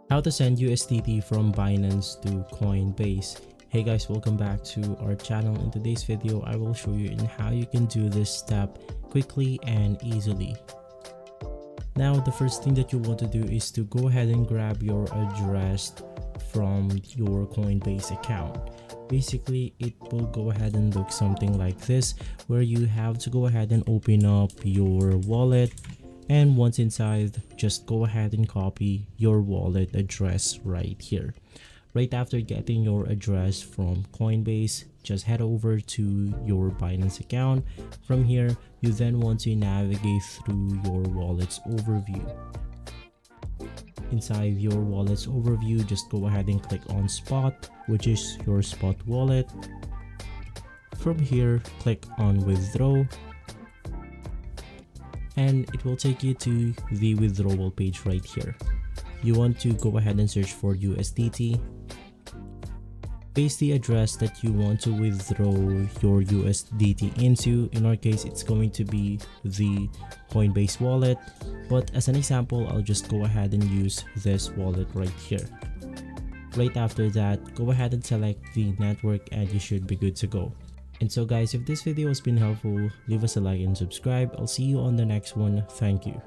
How to send USDT from Binance to Coinbase. Hey guys, welcome back to our channel. In today's video, I will show you how you can do this step quickly and easily. Now, the first thing that you want to do is to go ahead and grab your address from your Coinbase account. Basically, it will go ahead and look something like this, where you have to go ahead and open up your wallet. And once inside, just go ahead and copy your wallet address right here. Right after getting your address from Coinbase, just head over to your Binance account. From here, you then want to navigate through your wallet's overview. Inside your wallet's overview, just go ahead and click on Spot, which is your Spot wallet. From here, click on Withdraw. And it will take you to the withdrawal page right here. You want to go ahead and search for USDT. Paste the address that you want to withdraw your USDT into. In our case, it's going to be the Coinbase wallet, but as an example, I'll just go ahead and use this wallet right here. Right after that, go ahead and select the network and you should be good to go. And so guys, if this video has been helpful, leave us a like and subscribe. I'll see you on the next one. Thank you.